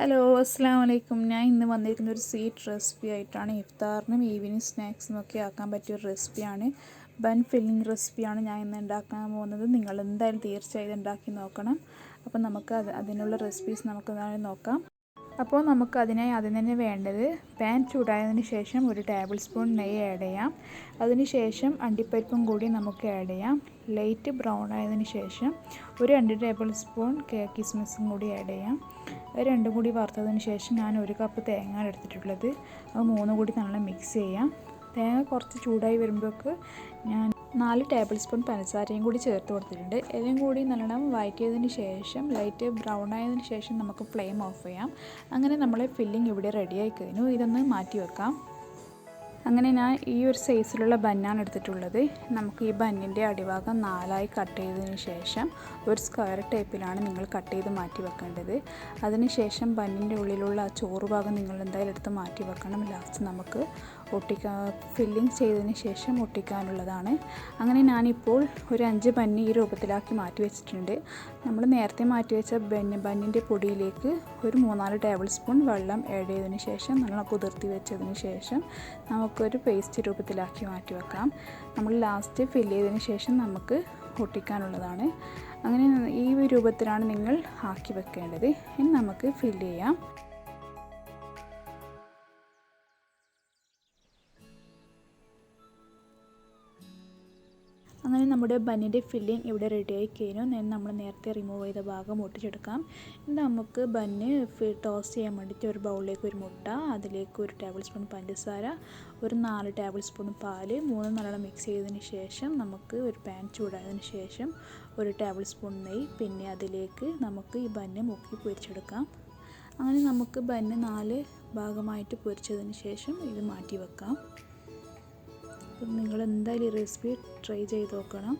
Hello അസ്സാം വലൈക്കും. ഞാൻ ഇന്ന് വന്നിരിക്കുന്ന ഒരു സ്വീറ്റ് റെസിപ്പി ആയിട്ടാണ്. ഇഫ്താറിനും ഈവനിങ് സ്നാക്സിനും ഒക്കെ ആക്കാൻ പറ്റിയ ഒരു റെസിപ്പിയാണ്. ബൺ ഫില്ലിംഗ് റെസിപ്പിയാണ് ഞാൻ ഇന്ന് ഉണ്ടാക്കാൻ പോകുന്നത്. നിങ്ങൾ എന്തായാലും തീർച്ചയായും ഉണ്ടാക്കി നോക്കണം. അപ്പോൾ നമുക്ക് അതിനുള്ള റെസിപ്പീസ് നമുക്ക് നോക്കാം. അപ്പോൾ നമുക്ക് അതിനായി ആദ്യം തന്നെ വേണ്ടത് പാൻ ചൂടായതിന് ശേഷം 1 ടേബിൾ സ്പൂൺ നെയ്യ് ആഡ് ചെയ്യാം. അതിന് ശേഷം അണ്ടിപ്പരിപ്പും കൂടി നമുക്ക് ആഡ് ചെയ്യാം. ലൈറ്റ് ബ്രൗൺ ആയതിന് ശേഷം ഒരു 2 ടേബിൾ സ്പൂൺ കിസ്മിസും കൂടി ആഡ് ചെയ്യാം. രണ്ടും കൂടി വറുത്തതിന് ശേഷം ഞാൻ 1 കപ്പ് തേങ്ങ എടുത്തിട്ടുള്ളത്. അത് 3 കൂടി നല്ല മിക്സ് ചെയ്യാം. തേങ്ങ കുറച്ച് ചൂടായി വരുമ്പോഴേക്ക് ഞാൻ 4 ടേബിൾ സ്പൂൺ പഞ്ചസാരയും കൂടി ചേർത്ത് കൊടുത്തിട്ടുണ്ട്. എല്ലാം കൂടി നല്ലോണം വഴറ്റിയതിന് ശേഷം ലൈറ്റ് ബ്രൗൺ ആയതിന് ശേഷം നമുക്ക് ഫ്ലെയിം ഓഫ് ചെയ്യാം. അങ്ങനെ നമ്മളെ ഫില്ലിംഗ് ഇവിടെ റെഡി ആയി കഴിഞ്ഞു. ഇതൊന്ന് മാറ്റി വെക്കാം. അങ്ങനെ ഞാൻ ഈ ഒരു സൈസിലുള്ള ബന്നാണ് എടുത്തിട്ടുള്ളത്. നമുക്ക് ഈ ബന്നിൻ്റെ അടിഭാഗം 4ആയി കട്ട് ചെയ്തതിന് ശേഷം ഒരു സ്ക്വയർ ടൈപ്പിലാണ് നിങ്ങൾ കട്ട് ചെയ്ത് മാറ്റി വെക്കേണ്ടത്. അതിനുശേഷം ബന്നിൻ്റെ ഉള്ളിലുള്ള ആ ചോറ് ഭാഗം നിങ്ങൾ എന്തായാലും എടുത്ത് മാറ്റി വെക്കണം. ലാസ്റ്റ് നമുക്ക് ഫില്ലിംഗ് ചെയ്തതിന് ശേഷം ഒട്ടിക്കാനുള്ളതാണ്. അങ്ങനെ ഞാനിപ്പോൾ ഒരു 5 ബന്നി ഈ രൂപത്തിലാക്കി മാറ്റി വെച്ചിട്ടുണ്ട്. നമ്മൾ നേരത്തെ മാറ്റി വെച്ച ബന്നിൻ്റെ പൊടിയിലേക്ക് ഒരു 3-4 ടേബിൾ സ്പൂൺ വെള്ളം ആഡ് ചെയ്തതിന് ശേഷം നല്ല കുതിർത്തി വെച്ചതിന് ശേഷം നമുക്കൊരു പേസ്റ്റ് രൂപത്തിലാക്കി മാറ്റി വെക്കാം. നമ്മൾ ലാസ്റ്റ് ഫില്ല് ചെയ്തതിന് ശേഷം നമുക്ക് ഒട്ടിക്കാനുള്ളതാണ്. അങ്ങനെ ഈ രൂപത്തിലാണ് നിങ്ങൾ ആക്കി വെക്കേണ്ടത്. ഇനി നമുക്ക് ഫില്ല് ചെയ്യാം. അങ്ങനെ നമ്മുടെ ബന്നിൻ്റെ ഫില്ലിംഗ് ഇവിടെ റെഡിയായി കഴിഞ്ഞു. നമ്മൾ നേരത്തെ റിമൂവ് ചെയ്ത ഭാഗം ഒട്ടിച്ചെടുക്കാം. ഇനി നമുക്ക് ബന്ന് ടോസ്റ്റ് ചെയ്യാൻ വേണ്ടിയിട്ട് ഒരു ബൗളിലേക്ക് ഒരു മുട്ട, അതിലേക്ക് 1 ടേബിൾ സ്പൂൺ പഞ്ചസാര, ഒരു 4 ടേബിൾ സ്പൂൺ പാല്, 3 നല്ലോണം മിക്സ് ചെയ്തതിന് ശേഷം നമുക്ക് ഒരു പാൻ ചൂടായതിന് ശേഷം 1 ടേബിൾ സ്പൂൺ നെയ്യ്, പിന്നെ അതിലേക്ക് നമുക്ക് ഈ ബന്ന് മുക്കി പൊരിച്ചെടുക്കാം. അങ്ങനെ നമുക്ക് ബന്ന് 4 ഭാഗമായിട്ട് പൊരിച്ചതിന് ശേഷം ഇത് മാറ്റി വെക്കാം. നിങ്ങൾ എന്തായാലും ഈ റെസിപ്പി ട്രൈ ചെയ്ത് നോക്കണം.